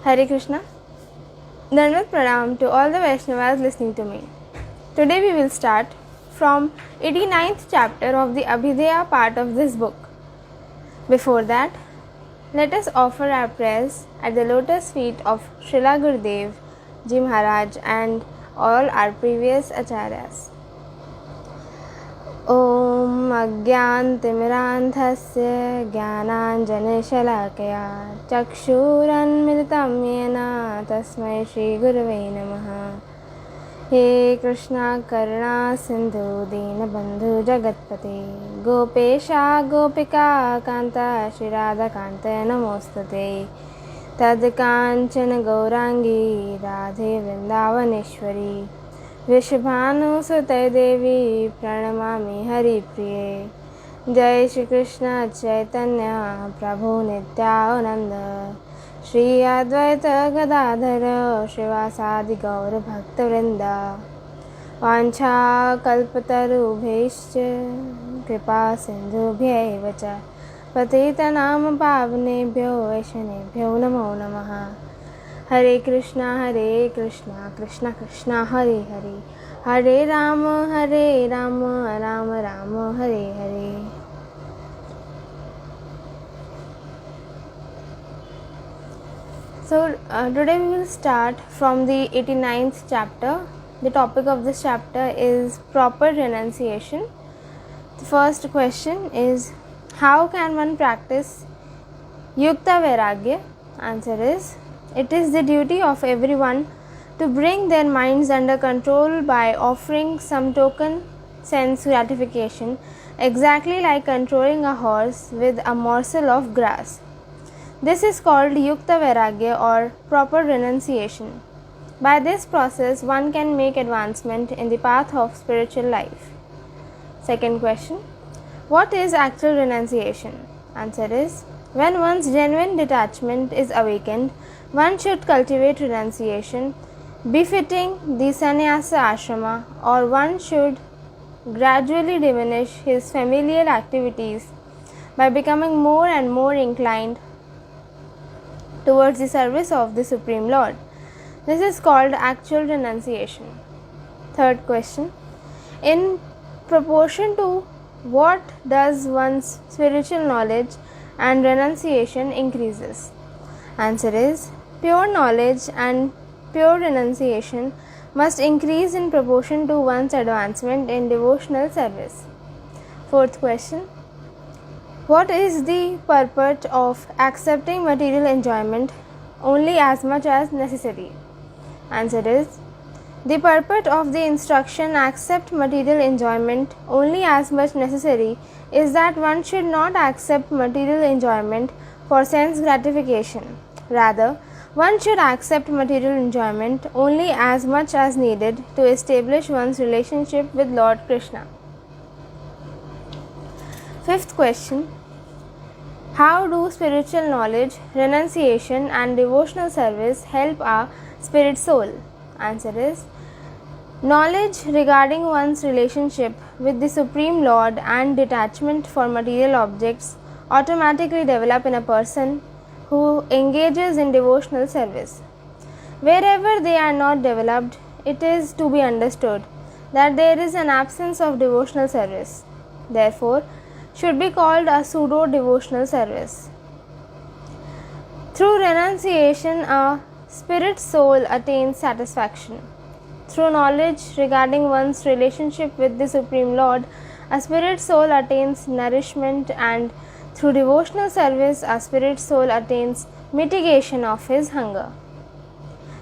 Hare Krishna. Dandavat Pranam to all the Vaishnavas listening to me. Today we will start from 89th chapter of the Abhidheya part of this book. Before that, let us offer our prayers at the lotus feet of Srila Gurudev Ji Maharaj and all our previous acharyas. ॐ अज्ञानतिमिरान्धस्य ज्ञानाञ्जनशलाकया चक्षुरुन्मिलितं येन तस्मै श्रीगुरवे नमः। हे कृष्णा करुणा सिन्धु दीनबन्धु जगत्पते गोपेशा गोपिका कान्ता श्रीराधाकान्त नमोस्तुते। तद्काञ्चन गौराङ्गी राधे वृन्दावनेश्वरी वृषभानुसुते देवी प्रणमामि हरिप्रिये। जय श्री कृष्ण चैतन्य प्रभु नित्यानंद श्री अद्वैत गदाधर श्रीवासादि गौर भक्तवृंद। वाञ्छा कल्पतरुभ्यश्च कृपा सिन्धुभ्यैव च पतितनाम पावनेभ्यो वैष्णवेभ्यो नमो नमः। हरे कृष्णा कृष्णा कृष्णा हरे हरे, हरे Ram Ram Ram Hare Hare. So today we will start from the 89th chapter. The topic of this chapter is proper renunciation. The first question is, how can one practice Yukta Vairagya? Answer is, it is the duty of everyone to bring their minds under control by offering some token sense gratification, exactly like controlling a horse with a morsel of grass. This is called Yukta Vairagya or proper renunciation. By this process, one can make advancement in the path of spiritual life. Second question, what is actual renunciation? Answer is, when one's genuine detachment is awakened, one should cultivate renunciation befitting the sannyasa ashrama, or one should gradually diminish his familial activities by becoming more and more inclined towards the service of the Supreme Lord. This is called actual renunciation. Third question, in proportion to what does one's spiritual knowledge and renunciation increases? Answer is, pure knowledge and pure renunciation must increase in proportion to one's advancement in devotional service. Fourth question, what is the purport of accepting material enjoyment only as much as necessary? Answer is, the purport of the instruction accept material enjoyment only as much necessary is that one should not accept material enjoyment for sense gratification. Rather, one should accept material enjoyment only as much as needed to establish one's relationship with Lord Krishna. Fifth question, how do spiritual knowledge, renunciation and devotional service help our spirit soul? Answer is, knowledge regarding one's relationship with the Supreme Lord and detachment for material objects automatically develop in a person who engages in devotional service. Wherever they are not developed, it is to be understood that there is an absence of devotional service, therefore should be called a pseudo devotional service. Through renunciation, a spirit soul attains satisfaction. Through knowledge regarding one's relationship with the Supreme Lord, a spirit soul attains nourishment, and through devotional service, a spirit soul attains mitigation of his hunger.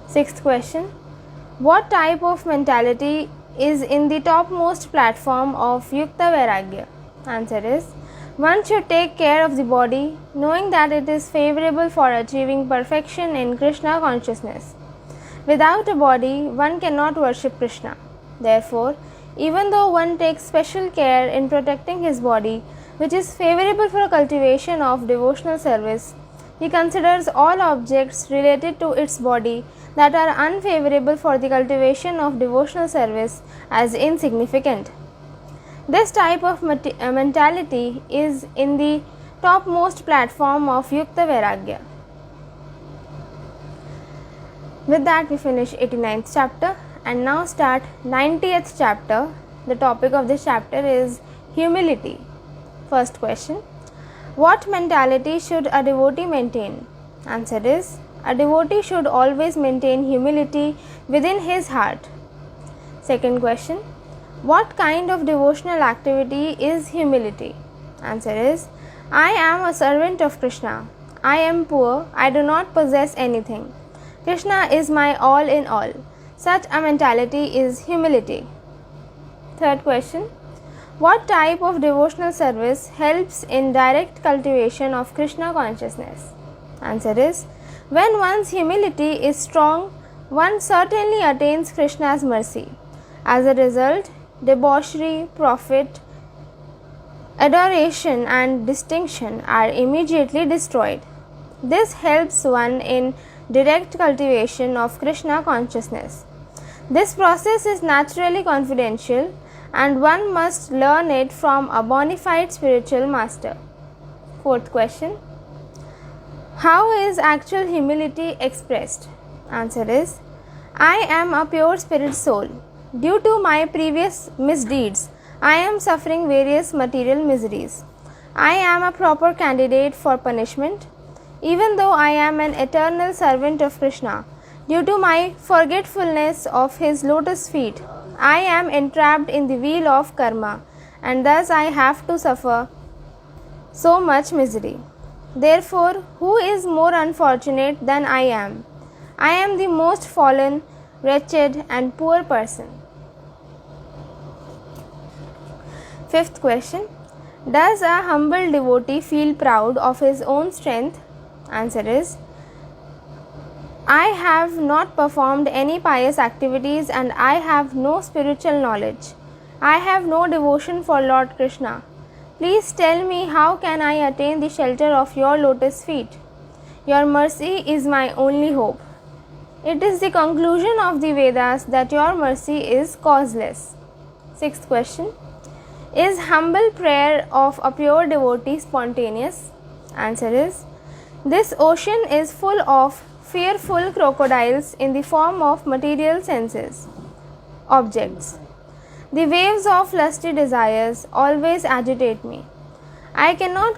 Sixth question, what type of mentality is in the topmost platform of Yukta Vairagya? Answer is, one should take care of the body, knowing that it is favorable for achieving perfection in Krishna consciousness. Without a body, one cannot worship Krishna. Therefore, even though one takes special care in protecting his body, which is favorable for cultivation of devotional service, he considers all objects related to its body that are unfavorable for the cultivation of devotional service as insignificant. This type of mentality is in the topmost platform of Yukta Vairagya. With that, we finish 89th chapter and now start 90th chapter. The topic of this chapter is humility. First question: what mentality should a devotee maintain? Answer is: a devotee should always maintain humility within his heart. Second question: what kind of devotional activity is humility? Answer is: I am a servant of Krishna. I am poor. I do not possess anything. Krishna is my all in all. Such a mentality is humility. Third question: what type of devotional service helps in direct cultivation of Krishna consciousness? Answer is: when one's humility is strong, one certainly attains Krishna's mercy. As a result, debauchery, profit, adoration and distinction are immediately destroyed. This helps one in direct cultivation of Krishna consciousness. This process is naturally confidential and one must learn it from a bona fide spiritual master. Fourth question: how is actual humility expressed? Answer is: I am a pure spirit soul. Due to my previous misdeeds, I am suffering various material miseries. I am a proper candidate for punishment. Even though I am an eternal servant of Krishna, due to my forgetfulness of his lotus feet, I am entrapped in the wheel of karma, and thus I have to suffer so much misery. Therefore, who is more unfortunate than I am? I am the most fallen, wretched, and poor person. Fifth question: does a humble devotee feel proud of his own strength? Answer is: I have not performed any pious activities and I have no spiritual knowledge. I have no devotion for Lord Krishna. Please tell me, how can I attain the shelter of your lotus feet? Your mercy is my only hope. It is the conclusion of the Vedas that your mercy is causeless. Sixth question: is humble prayer of a pure devotee spontaneous? Answer is: this ocean is full of fearful crocodiles in the form of material senses, objects. The waves of lusty desires always agitate me. I cannot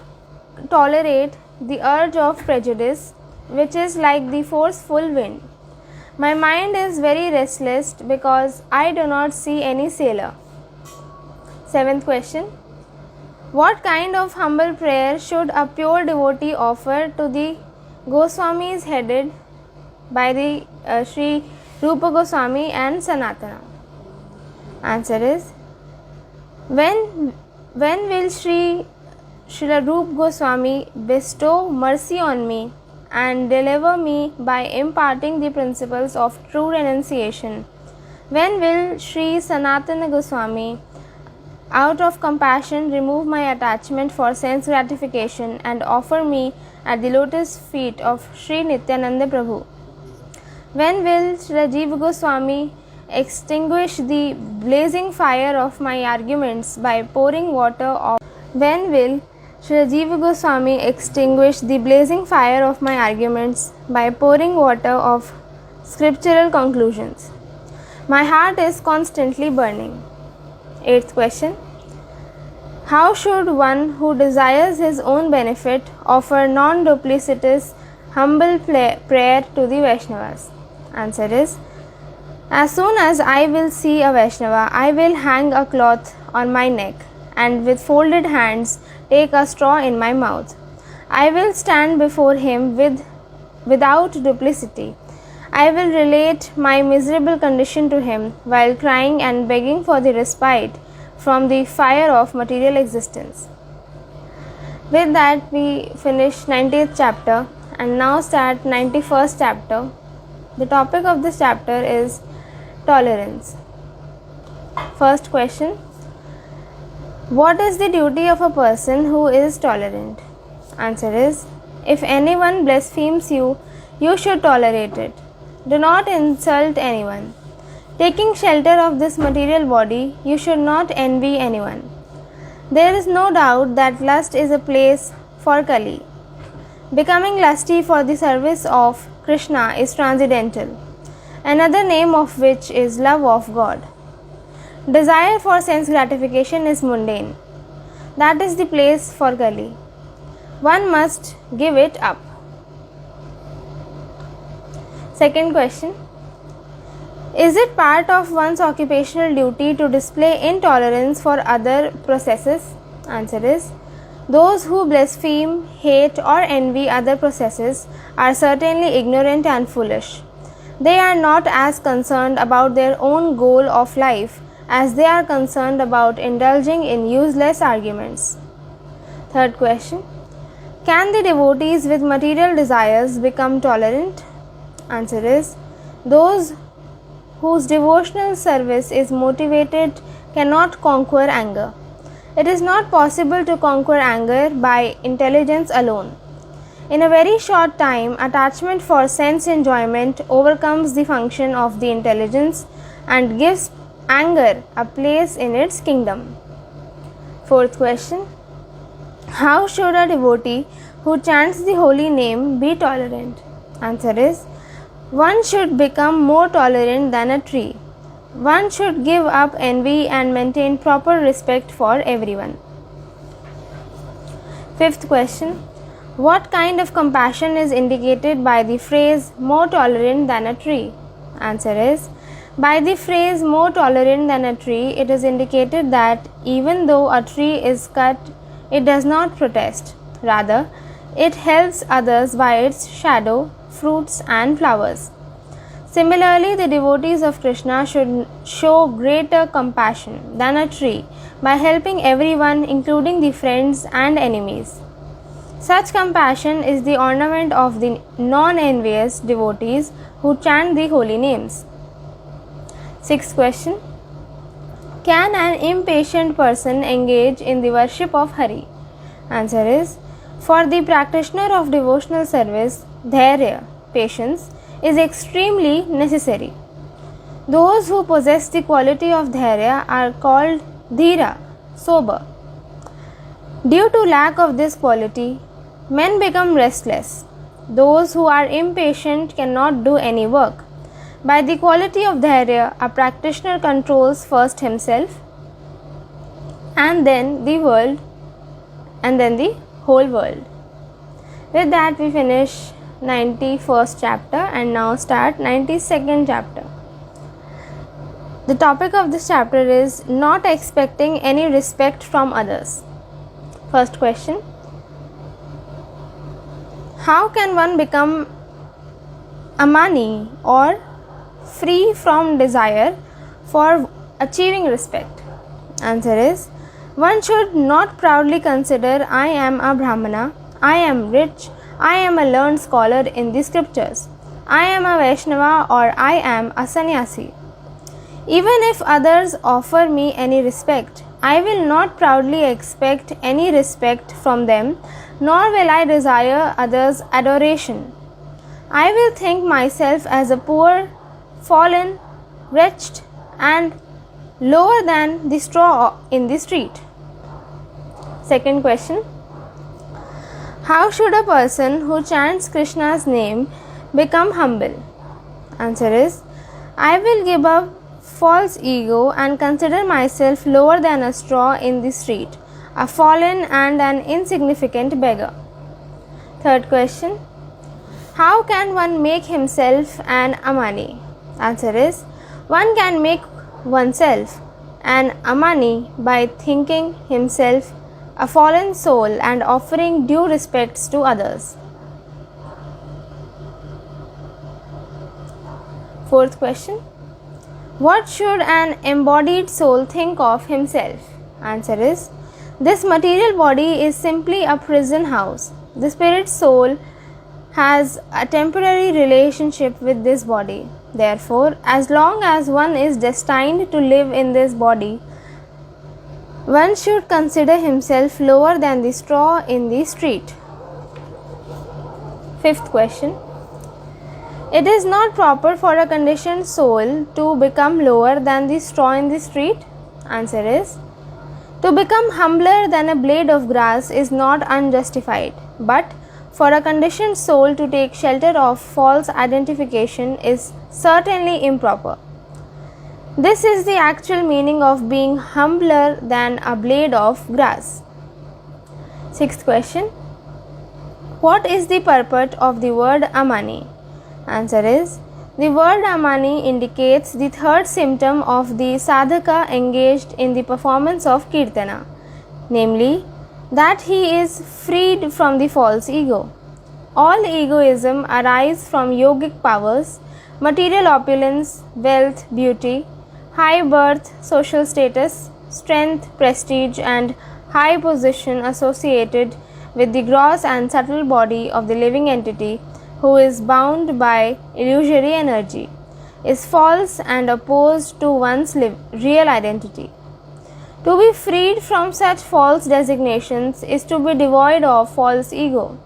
tolerate the urge of prejudice, which is like the forceful wind. My mind is very restless because I do not see any sailor. Seventh question: what kind of humble prayer should a pure devotee offer to the Goswamis headed by the Sri Rupa Goswami and Sanatana? Answer is: when will Srila Rupa Goswami bestow mercy on me and deliver me by imparting the principles of true renunciation? When will Sri Sanatana Goswami, out of compassion, remove my attachment for sense gratification and offer me at the lotus feet of Sri Nityananda Prabhu? When will Srila Jiva Goswami extinguish the blazing fire of my arguments by pouring water of When will Srila Jiva Goswami extinguish the blazing fire of my arguments by pouring water of scriptural conclusions? My heart is constantly burning. Eighth question: how should one who desires his own benefit offer non-duplicitous, humble prayer to the Vaishnavas? Answer is: as soon as I will see a Vaishnava, I will hang a cloth on my neck and with folded hands take a straw in my mouth. I will stand before him without duplicity. I will relate my miserable condition to him while crying and begging for the respite from the fire of material existence. With that, we finish 90th chapter and now start 91st chapter. The topic of this chapter is tolerance. First question: what is the duty of a person who is tolerant? Answer is: if anyone blasphemes you, you should tolerate it. Do not insult anyone. Taking shelter of this material body, you should not envy anyone. There is no doubt that lust is a place for Kali. Becoming lusty for the service of Krishna is transcendental. another name of which is love of God. Desire for sense gratification is mundane. That is the place for Kali. One must give it up. Second question. Is it part of one's occupational duty to display intolerance for other processes? Answer is, those who blaspheme, hate or envy other processes are certainly ignorant and foolish. They are not as concerned about their own goal of life as they are concerned about indulging in useless arguments. Third question. Can the devotees with material desires become tolerant? Answer is, those whose devotional service is motivated cannot conquer anger. It is not possible to conquer anger by intelligence alone. In a very short time, attachment for sense enjoyment overcomes the function of the intelligence and gives anger a place in its kingdom. Fourth question. How should a devotee who chants the holy name be tolerant? Answer is, one should become more tolerant than a tree. One should give up envy and maintain proper respect for everyone. Fifth question. What kind of compassion is indicated by the phrase more tolerant than a tree? Answer is, by the phrase more tolerant than a tree, it is indicated that even though a tree is cut, it does not protest. Rather, it helps others by its shadow, fruits and flowers. Similarly, the devotees of Krishna should show greater compassion than a tree by helping everyone, including the friends and enemies. Such compassion is the ornament of the non-envious devotees who chant the holy names. Sixth question. Can an impatient person engage in the worship of Hari? Answer is, for the practitioner of devotional service, dhairya, patience, is extremely necessary. Those who possess the quality of dhairya are called dhira, sober. Due to lack of this quality, men become restless. Those who are impatient cannot do any work. By the quality of dhairya, a practitioner controls first himself and then the world and then the whole world. With that, we finish 91st chapter and now start 92nd chapter. The topic of this chapter is not expecting any respect from others. First question. How can one become amani or free from desire for achieving respect? Answer is, one should not proudly consider I am a Brahmana, I am rich, I am a learned scholar in the scriptures, I am a Vaishnava or I am a sannyasi. Even if others offer me any respect, I will not proudly expect any respect from them, nor will I desire others' adoration. I will think myself as a poor, fallen, wretched and lower than the straw in the street. Second question. How should a person who chants Krishna's name become humble? Answer is, I will give up false ego and consider myself lower than a straw in the street, a fallen and an insignificant beggar. Third question. How can one make himself an amani? Answer is, one can make oneself an amani by thinking himself a fallen soul and offering due respects to others. Fourth question. What should an embodied soul think of himself? Answer is, this material body is simply a prison house. The spirit soul has a temporary relationship with this body. Therefore, as long as one is destined to live in this body, one should consider himself lower than the straw in the street. Fifth question. It is not proper for a conditioned soul to become lower than the straw in the street? Answer is, to become humbler than a blade of grass is not unjustified, but for a conditioned soul to take shelter of false identification is certainly improper. This is the actual meaning of being humbler than a blade of grass. Sixth question. What is the purport of the word Amani? Answer is, the word Amani indicates the third symptom of the sadhaka engaged in the performance of Kirtana, namely, that he is freed from the false ego. All egoism arises from yogic powers, material opulence, wealth, beauty, high birth, social status, strength, prestige, and high position associated with the gross and subtle body of the living entity who is bound by illusory energy, is false and opposed to one's real identity. To be freed from such false designations is to be devoid of false ego.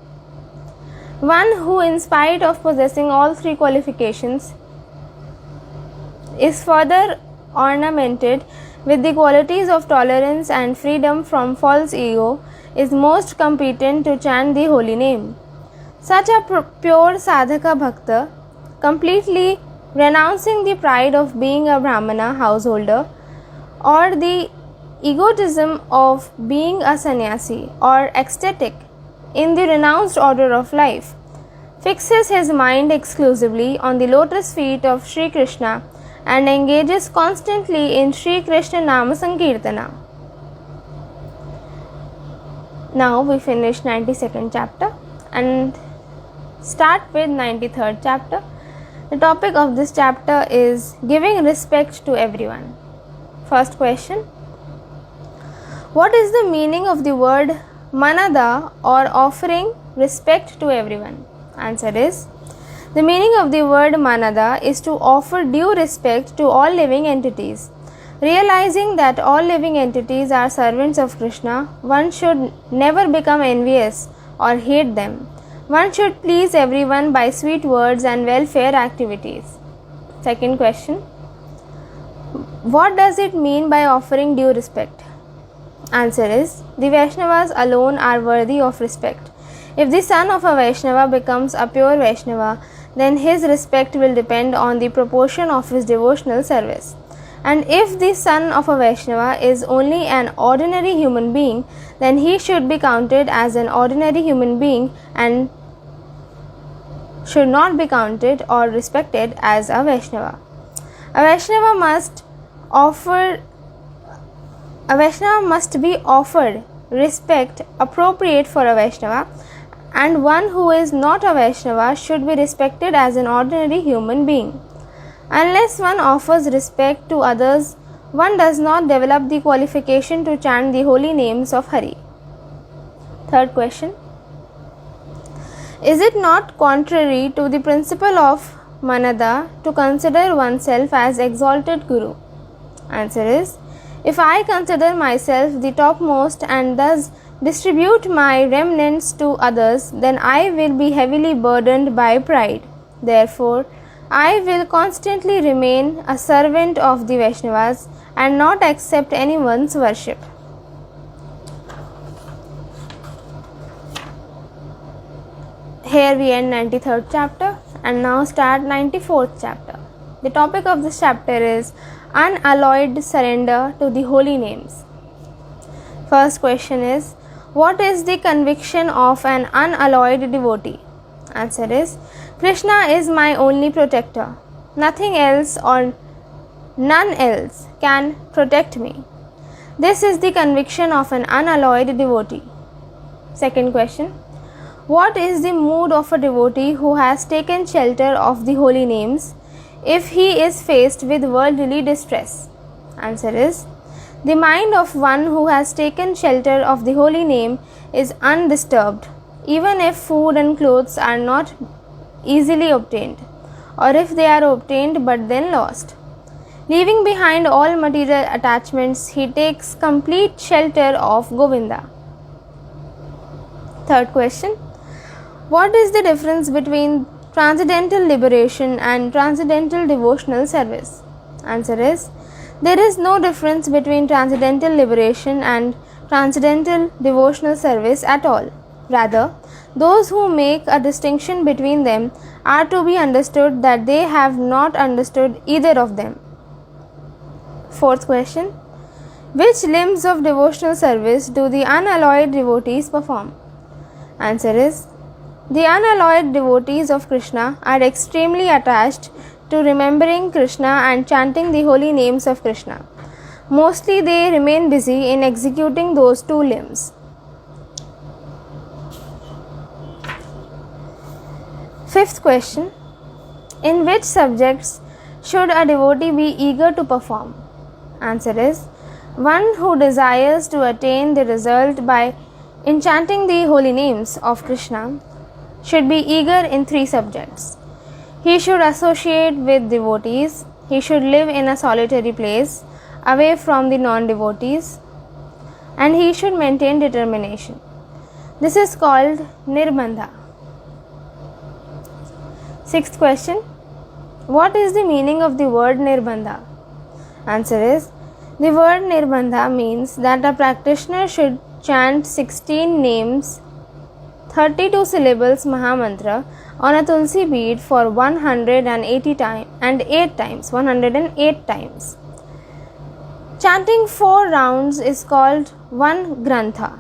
One who, in spite of possessing all three qualifications, is further ornamented with the qualities of tolerance and freedom from false ego is most competent to chant the holy name. Such a pure sadhaka bhakta, completely renouncing the pride of being a Brahmana householder or the egotism of being a sannyasi or ecstatic in the renounced order of life, fixes his mind exclusively on the lotus feet of Sri Krishna and engages constantly in Sri Krishna Nama Sankirtana. Now we finish 92nd chapter and start with 93rd chapter. The topic of this chapter is giving respect to everyone. First question. What is the meaning of the word manada or offering respect to everyone? Answer is, the meaning of the word manada is to offer due respect to all living entities. Realizing that all living entities are servants of Krishna, one should never become envious or hate them. One should please everyone by sweet words and welfare activities. Second question. What does it mean by offering due respect? Answer is, the Vaishnavas alone are worthy of respect. If the son of a Vaishnava becomes a pure Vaishnava, then his respect will depend on the proportion of his devotional service. And if the son of a Vaishnava is only an ordinary human being, then he should be counted as an ordinary human being and should not be counted or respected as a Vaishnava. A Vaishnava must be offered respect appropriate for a Vaishnava, and one who is not a Vaishnava should be respected as an ordinary human being. Unless one offers respect to others, one does not develop the qualification to chant the holy names of Hari. Third question. Is it not contrary to the principle of manada to consider oneself as exalted Guru? Answer is, if I consider myself the topmost and thus distribute my remnants to others, then I will be heavily burdened by pride. Therefore, I will constantly remain a servant of the Vaishnavas and not accept anyone's worship. Here we end 93rd chapter and now start 94th chapter. The topic of this chapter is unalloyed surrender to the holy names. First question is, what is the conviction of an unalloyed devotee? Answer is, Krishna is my only protector. Nothing else or none else can protect me. This is the conviction of an unalloyed devotee. Second question. What is the mood of a devotee who has taken shelter of the holy names if he is faced with worldly distress? Answer is, the mind of one who has taken shelter of the holy name is undisturbed, even if food and clothes are not easily obtained, or if they are obtained but then lost. Leaving behind all material attachments, he takes complete shelter of Govinda. Third question. What is the difference between transcendental liberation and transcendental devotional service? Answer is, there is no difference between transcendental liberation and transcendental devotional service at all. Rather, those who make a distinction between them are to be understood that they have not understood either of them. Fourth question. Which limbs of devotional service do the unalloyed devotees perform? Answer is, the unalloyed devotees of Krishna are extremely attached to remembering Krishna and chanting the holy names of Krishna. Mostly they remain busy in executing those two limbs. Fifth question. In which subjects should a devotee be eager to perform? Answer is, one who desires to attain the result by enchanting the holy names of Krishna should be eager in three subjects. He should associate with devotees, he should live in a solitary place away from the non-devotees, and he should maintain determination. This is called nirbandha. Sixth question. What is the meaning of the word nirbandha? Answer is, the word nirbandha means that a practitioner should chant 16 names, 32 syllables Mahamantra on a tulsi bead for 108 times. Chanting 4 rounds is called one grantha.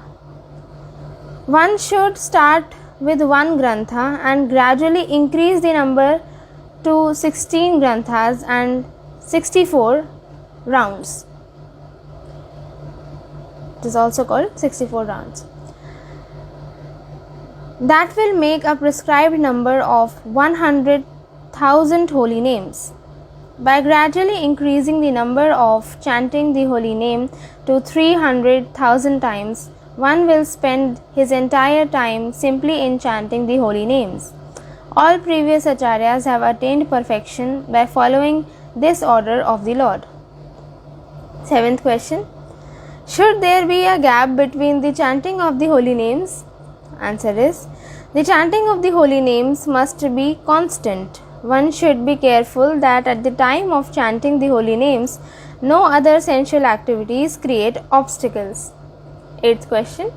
One should start with one grantha and gradually increase the number to 16 granthas and 64 rounds. It is also called 64 rounds. That will make a prescribed number of 100,000 holy names. By gradually increasing the number of chanting the holy name to 300,000 times, one will spend his entire time simply in chanting the holy names. All previous acharyas have attained perfection by following this order of the Lord. Seventh question. Should there be a gap between the chanting of the holy names? Answer is, the chanting of the holy names must be constant. One should be careful that at the time of chanting the holy names, no other sensual activities create obstacles. Eighth question.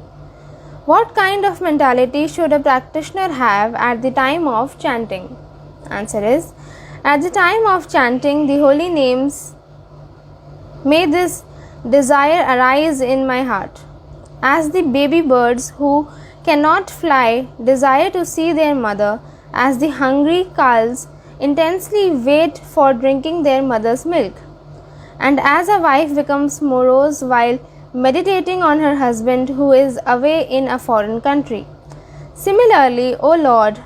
What kind of mentality should a practitioner have at the time of chanting? Answer is, at the time of chanting the holy names, may this desire arise in my heart. As the baby birds who cannot fly desire to see their mother, as the hungry calves intensely wait for drinking their mother's milk, and as a wife becomes morose while meditating on her husband who is away in a foreign country. Similarly, O Lord,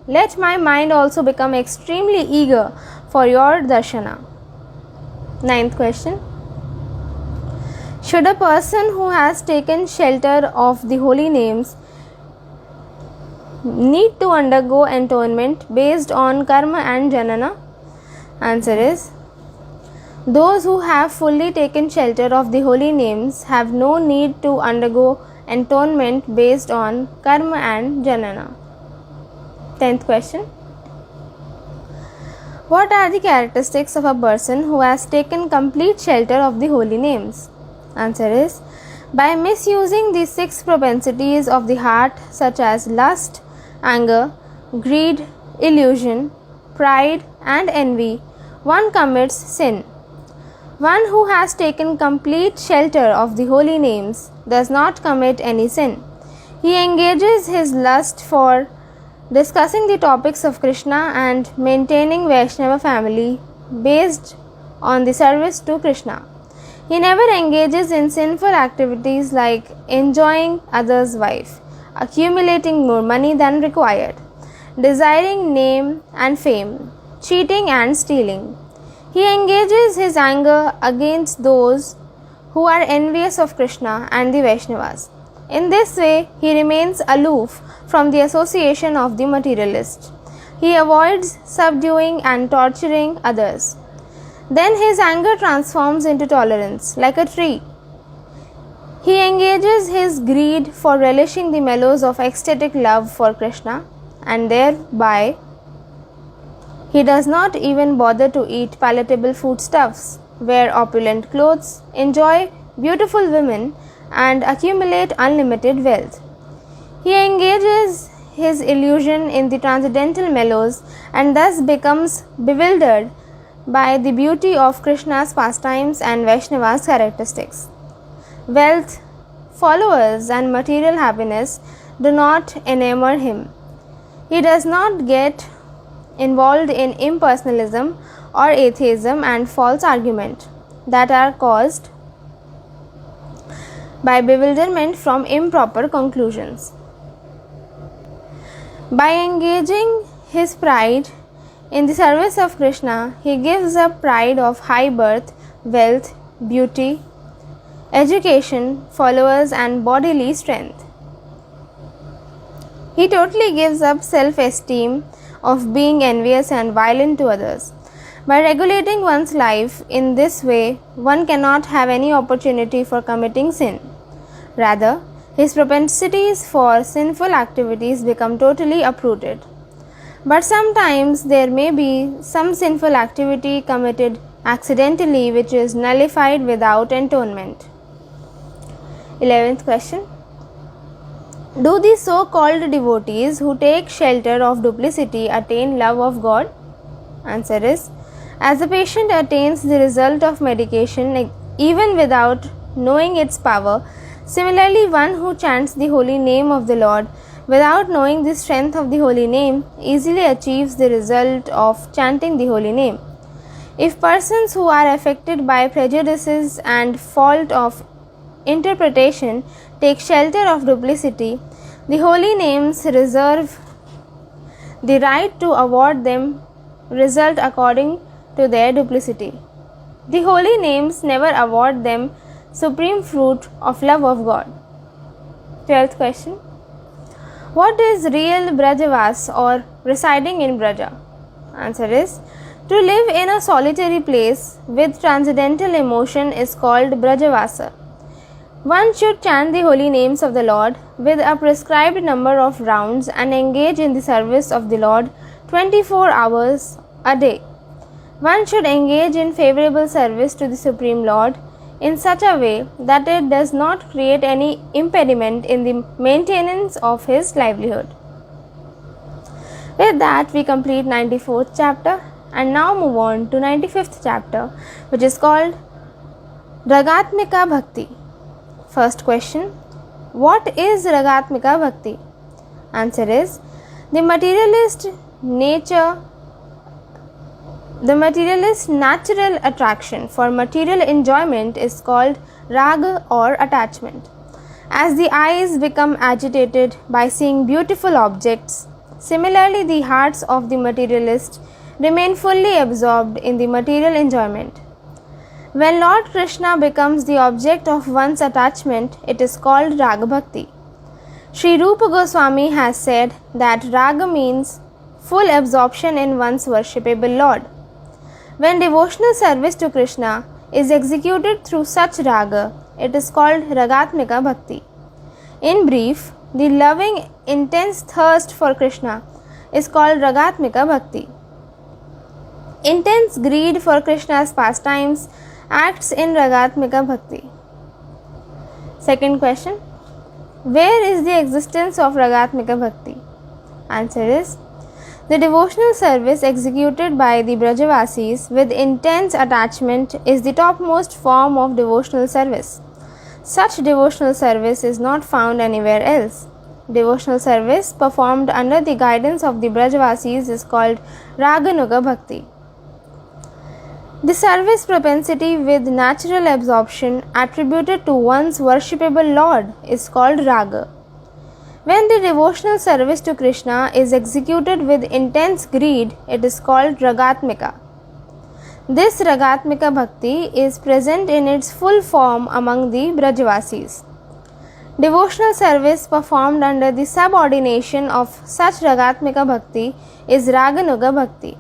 let my mind also become extremely eager for your darshana. Ninth question. Should a person who has taken shelter of the holy names need to undergo atonement based on karma and janana? Answer is, those who have fully taken shelter of the holy names have no need to undergo atonement based on karma and janana. 10th question. What are the characteristics of a person who has taken complete shelter of the holy names? Answer is, by misusing the 6 propensities of the heart such as lust, anger, greed, illusion, pride and envy, one commits sin. One who has taken complete shelter of the holy names does not commit any sin. He engages his lust for discussing the topics of Krishna and maintaining Vaishnava family based on the service to Krishna. He never engages in sinful activities like enjoying others' wife, accumulating more money than required, desiring name and fame, cheating and stealing. He engages his anger against those who are envious of Krishna and the Vaishnavas. In this way, he remains aloof from the association of the materialist. He avoids subduing and torturing others. Then his anger transforms into tolerance, like a tree. He engages his greed for relishing the mellows of ecstatic love for Krishna, and thereby he does not even bother to eat palatable foodstuffs, wear opulent clothes, enjoy beautiful women, and accumulate unlimited wealth. He engages his illusion in the transcendental mellows and thus becomes bewildered by the beauty of Krishna's pastimes and Vaishnava's characteristics. Wealth, followers, and material happiness do not enamor him. He does not get involved in impersonalism or atheism and false argument that are caused by bewilderment from improper conclusions. By engaging his pride in the service of Krishna, he gives up pride of high birth, wealth, beauty, education, followers, and bodily strength. He totally gives up self-esteem of being envious and violent to others. By regulating one's life in this way, one cannot have any opportunity for committing sin. Rather, his propensities for sinful activities become totally uprooted. But sometimes there may be some sinful activity committed accidentally which is nullified without atonement. 11th question. Do the so-called devotees who take shelter of duplicity attain love of God? Answer is, as the patient attains the result of medication even without knowing its power, similarly one who chants the holy name of the Lord without knowing the strength of the holy name easily achieves the result of chanting the holy name. If persons who are affected by prejudices and fault of interpretation take shelter of duplicity, the holy names reserve the right to award them result according to their duplicity. The holy names never award them supreme fruit of love of God. 12th question. What is real Brajavas or residing in Braja? Answer is, to live in a solitary place with transcendental emotion is called Brajavasa. One should chant the holy names of the Lord with a prescribed number of rounds and engage in the service of the Lord 24 hours a day. One should engage in favorable service to the Supreme Lord in such a way that it does not create any impediment in the maintenance of his livelihood. With that, we complete 94th chapter and now move on to 95th chapter, which is called Ragatmika Bhakti. First question. What is Ragatmika Bhakti? Answer is, the materialist natural attraction for material enjoyment is called raga or attachment. As the eyes become agitated by seeing beautiful objects, similarly the hearts of the materialist remain fully absorbed in the material enjoyment. When Lord Krishna becomes the object of one's attachment, it is called Raga Bhakti. Sri Rupa Goswami has said that Raga means full absorption in one's worshipable Lord. When devotional service to Krishna is executed through such Raga, it is called Ragatmika Bhakti. In brief, the loving, intense thirst for Krishna is called Ragatmika Bhakti. Intense greed for Krishna's pastimes acts in Ragatmika Bhakti. Second question. Where is the existence of Ragatmika Bhakti? Answer is, the devotional service executed by the Brajavasis with intense attachment is the topmost form of devotional service. Such devotional service is not found anywhere else. Devotional service performed under the guidance of the Brajavasis is called Raganuga Bhakti. The service propensity with natural absorption attributed to one's worshipable Lord is called Raga. When the devotional service to Krishna is executed with intense greed, it is called Ragatmika. This Ragatmika Bhakti is present in its full form among the Brajavasis. Devotional service performed under the subordination of such Ragatmika Bhakti is Raganuga Bhakti.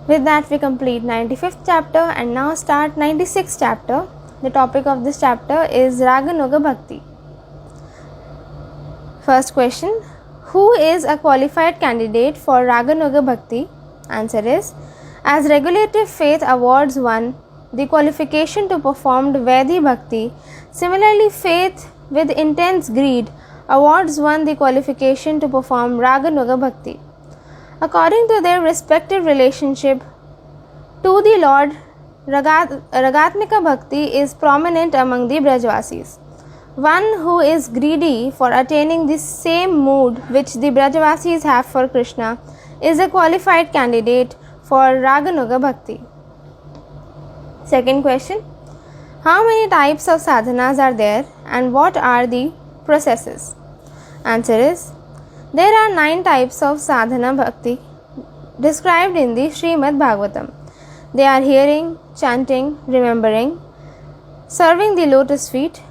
With that, we complete 95th chapter and now start 96th chapter. The topic of this chapter is Raganuga Bhakti. First question. Who is a qualified candidate for Raganuga Bhakti? Answer is, as regulative faith awards one the qualification to perform Vaidhi Bhakti. Similarly, faith with intense greed awards one the qualification to perform Raganuga Bhakti. According to their respective relationship to the Lord, Ragatmika Bhakti is prominent among the Brajvasis. One who is greedy for attaining the same mood which the Brajvasis have for Krishna is a qualified candidate for Raganuga Bhakti. Second question. How many types of sadhanas are there and what are the processes? Answer is, there are 9 types of sadhana bhakti described in the Srimad Bhagavatam. They are hearing, chanting, remembering, serving the lotus feet,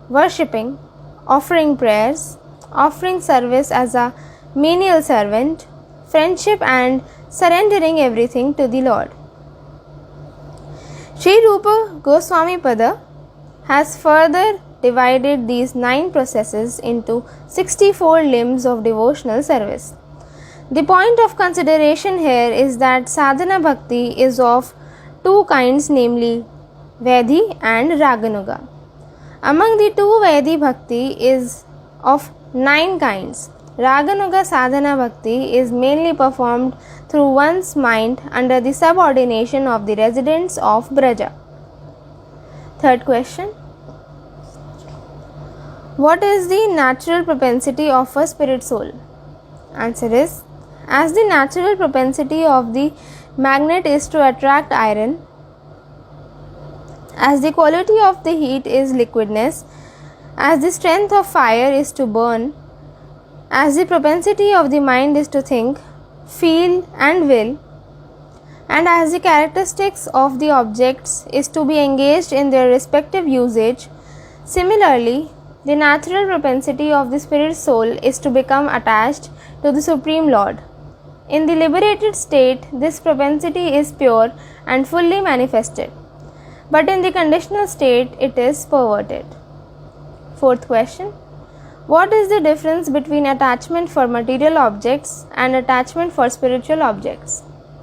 worshipping, offering prayers, offering service as a menial servant, friendship and surrendering everything to the Lord. Sri Rupa Goswami Pada has further divided these 9 processes into 64 limbs of devotional service. The point of consideration here is that sadhana bhakti is of 2 kinds, namely Vaidhi and Raganuga. Among the 2 Vaidhi bhakti is of 9 kinds. Raganuga sadhana bhakti is mainly performed through one's mind under the subordination of the residents of Braja. Third question. What is the natural propensity of a spirit soul? Answer is, as the natural propensity of the magnet is to attract iron, as the quality of the heat is liquidness, as the strength of fire is to burn, as the propensity of the mind is to think, feel and will, and as the characteristics of the objects is to be engaged in their respective usage, similarly, the natural propensity of the spirit soul is to become attached to the Supreme Lord. In the liberated state, this propensity is pure and fully manifested, but in the conditional state, it is perverted. Fourth question. What is the difference between attachment for material objects and attachment for spiritual objects?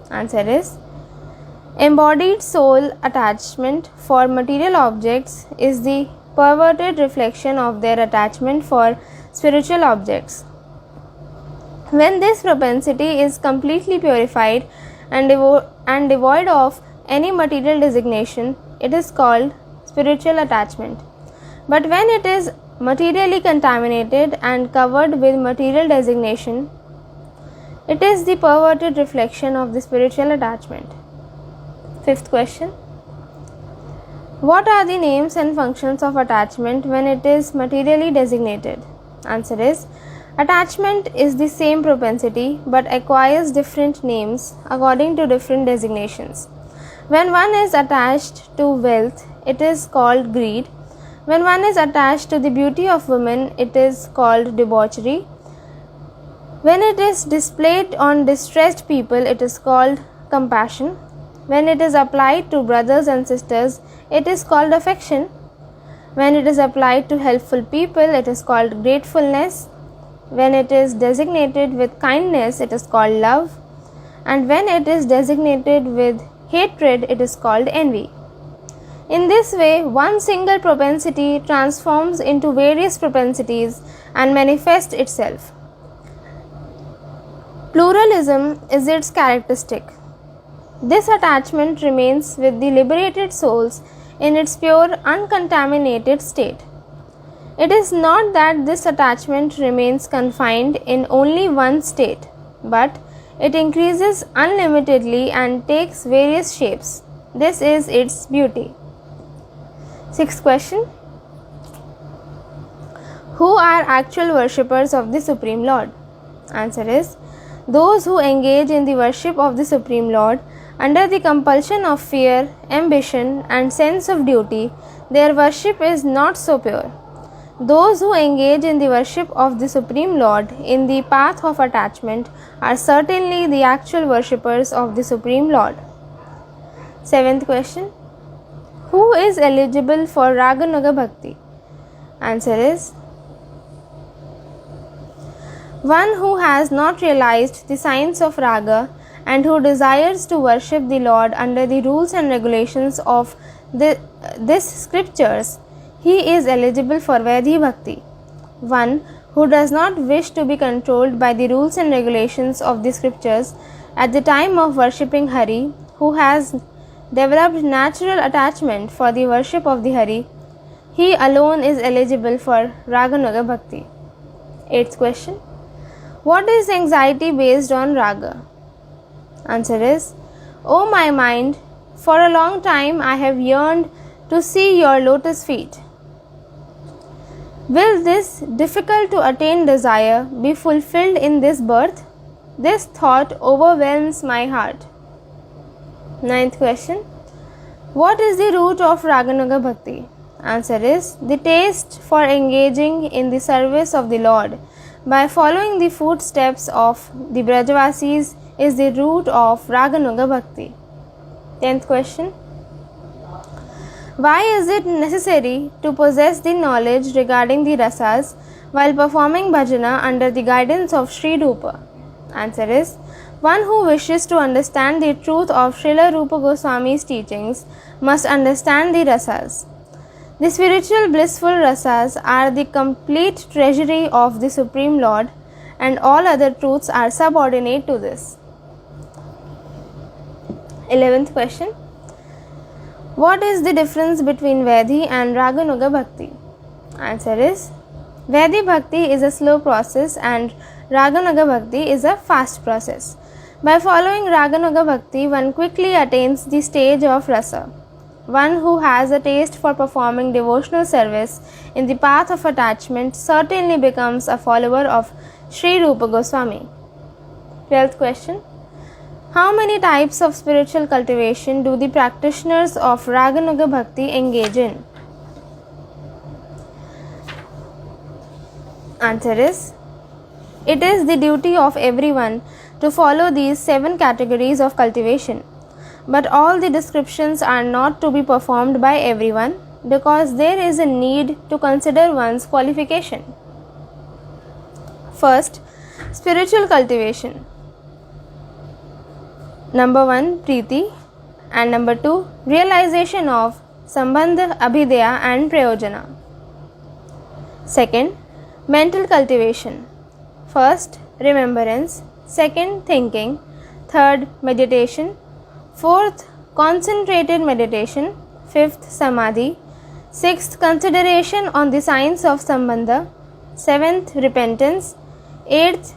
Answer is, embodied soul attachment for material objects is the perverted reflection of their attachment for spiritual objects. When this propensity is completely purified and devoid of any material designation, it is called spiritual attachment. But when it is materially contaminated and covered with material designation, it is the perverted reflection of the spiritual attachment. Fifth question. What are the names and functions of attachment when it is materially designated? Answer is, attachment is the same propensity but acquires different names according to different designations. When one is attached to wealth, it is called greed. When one is attached to the beauty of women, it is called debauchery. When it is displayed on distressed people, it is called compassion. When it is applied to brothers and sisters, it is called affection. When it is applied to helpful people, it is called gratefulness. When it is designated with kindness, it is called love. And when it is designated with hatred, it is called envy. In this way, one single propensity transforms into various propensities and manifests itself. Pluralism is its characteristic. This attachment remains with the liberated souls in its pure, uncontaminated state. It is not that this attachment remains confined in only one state, but it increases unlimitedly and takes various shapes. This is its beauty. Sixth question. Who are actual worshippers of the Supreme Lord? Answer is, those who engage in the worship of the Supreme Lord under the compulsion of fear, ambition and sense of duty. Their worship is not so pure. Those who engage in the worship of the Supreme Lord in the path of attachment are certainly the actual worshippers of the Supreme Lord. Seventh question. Who is eligible for Raganuga Bhakti? Answer is, one who has not realized the science of Raga and who desires to worship the Lord under the rules and regulations of this scriptures, he is eligible for Vaidhi Bhakti. One who does not wish to be controlled by the rules and regulations of the scriptures at the time of worshipping Hari, who has developed natural attachment for the worship of the Hari, he alone is eligible for Raganuga Bhakti. 8th question. What is anxiety based on Raga? Answer is, O my mind, for a long time I have yearned to see your lotus feet. Will this difficult to attain desire be fulfilled in this birth? This thought overwhelms my heart. 9th question. What is the root of Raganuga Bhakti? Answer is, the taste for engaging in the service of the Lord by following the footsteps of the Brajavasis is the root of Raganuga Bhakti. 10th question. Why is it necessary to possess the knowledge regarding the rasas while performing bhajana under the guidance of Sri Rupa? Answer is, one who wishes to understand the truth of Srila Rupa Goswami's teachings must understand the rasas. The spiritual blissful rasas are the complete treasury of the Supreme Lord, and all other truths are subordinate to this. 11th question. What is the difference between Vaidhi and Raganuga Bhakti? Answer is, Vaidhi Bhakti is a slow process and Raganuga Bhakti is a fast process. By following Raganuga Bhakti, one quickly attains the stage of rasa. One who has a taste for performing devotional service in the path of attachment certainly becomes a follower of Sri Rupa Goswami. 12th question. How many types of spiritual cultivation do the practitioners of Raganuga Bhakti engage in? Answer is, it is the duty of everyone to follow these 7 categories of cultivation. But all the descriptions are not to be performed by everyone because there is a need to consider one's qualification. First, spiritual cultivation. Number 1, Preeti, and number 2, realization of Sambandha, Abhidaya and Prayojana. Second, mental cultivation. First, remembrance. Second, thinking. Third, meditation. Fourth, concentrated meditation. Fifth, samadhi. Sixth, consideration on the science of Sambandha. Seventh, repentance. Eighth,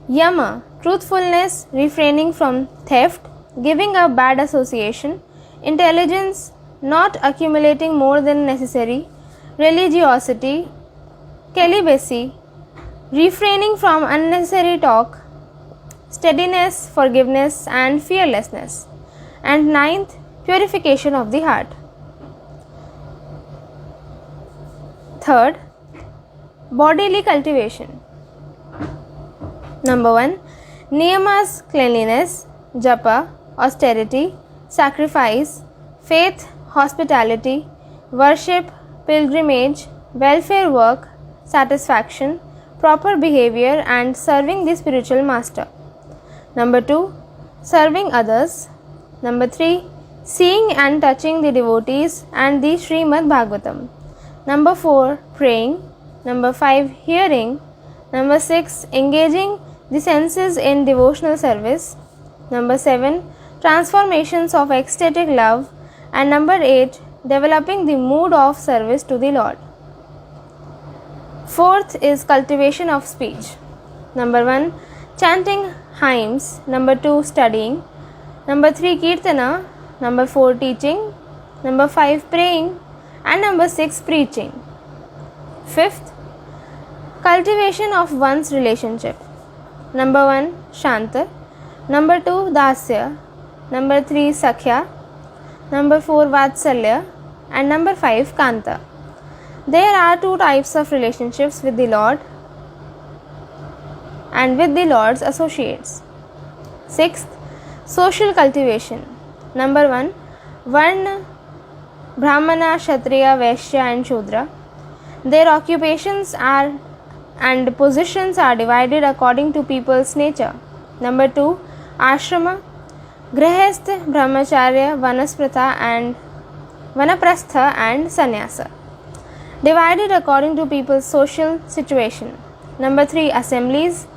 yama, truthfulness, refraining from theft, giving up bad association, intelligence, not accumulating more than necessary, religiosity, celibacy, refraining from unnecessary talk, steadiness, forgiveness and fearlessness. And ninth, purification of the heart. Third, bodily cultivation. Number 1, niyamas, cleanliness, japa, austerity, sacrifice, faith, hospitality, worship, pilgrimage, welfare work, satisfaction, proper behavior and serving the spiritual master. Number 2, serving others. Number 3, seeing and touching the devotees and the Srimad Bhagavatam. Number 4, praying. Number 5, hearing. Number 6, engaging the senses in devotional service. Number 7, transformations of ecstatic love. And number 8, developing the mood of service to the Lord. Fourth is cultivation of speech. Number 1, chanting hymns. Number 2, studying. Number 3, kirtana. Number 4, teaching. Number 5, praying. And number 6, preaching. Fifth, cultivation of one's relationship. Number 1, Shanta. Number 2, Dasya. Number 3, Sakhya. Number 4, Vatsalya. And number 5, Kanta. There are 2 types of relationships with the Lord and with the Lord's associates. Sixth, social cultivation. Number 1, Varna, Brahmana, Kshatriya, Vaishya and Shudra. Their occupations are and positions are divided according to people's nature. Number 2, Ashrama, Grihastha, Brahmacharya, Vanaspratha and Vanaprastha and Sannyasa. Divided according to people's social situation. Number 3, assemblies.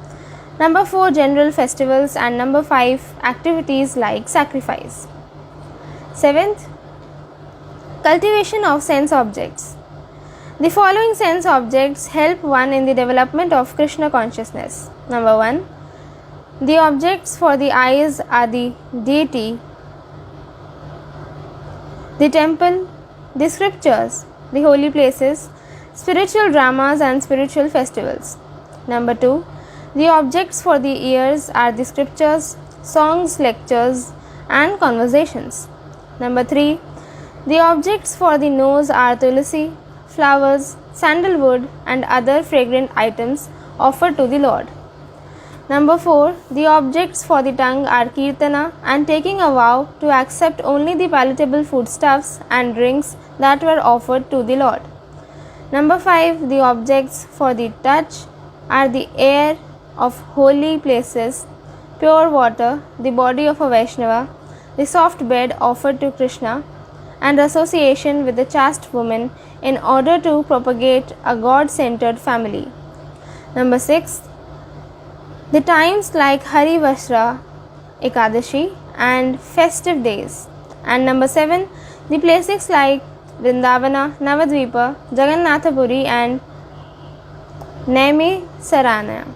Number 4, general festivals. And number 5, activities like sacrifice. 7th, cultivation of sense objects. The following sense objects help one in the development of Krishna consciousness. Number 1, the objects for the eyes are the deity, the temple, the scriptures, the holy places, spiritual dramas and spiritual festivals. Number 2, the objects for the ears are the scriptures, songs, lectures and conversations. Number 3, the objects for the nose are tulsi, flowers, sandalwood and other fragrant items offered to the Lord. Number 4, the objects for the tongue are kirtana and taking a vow to accept only the palatable foodstuffs and drinks that were offered to the Lord. Number 5, the objects for the touch are the air of holy places, pure water, the body of a Vaishnava, the soft bed offered to Krishna, and association with a chaste woman in order to propagate a God-centered family. Number 6, the times like Hari Vashra, Ekadashi and festive days. And number 7, the places like Vrindavana, Navadvipa, Jagannathapuri and Naimi Sarana.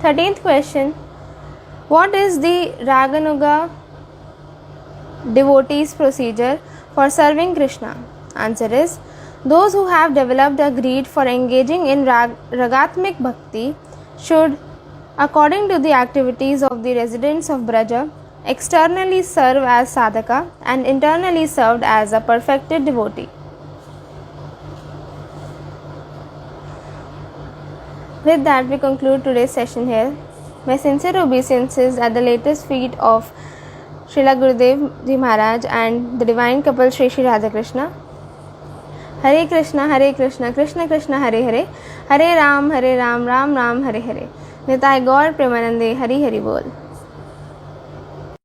13th question, what is the Raganuga devotees' procedure for serving Krishna? Answer is, those who have developed a greed for engaging in Ragatmik Bhakti should, according to the activities of the residents of Braja, externally serve as sadhaka and internally served as a perfected devotee. With that, we conclude today's session here. My sincere obeisances at the latest feet of Srila Gurudev Ji Maharaj and the divine couple Shri Shri Radhakrishna. Hare Krishna, Krishna Krishna, Hare Hare, Hare Ram, Ram Ram, Hare Hare. Nitai Gaur Premanande, Hari Hari Bol.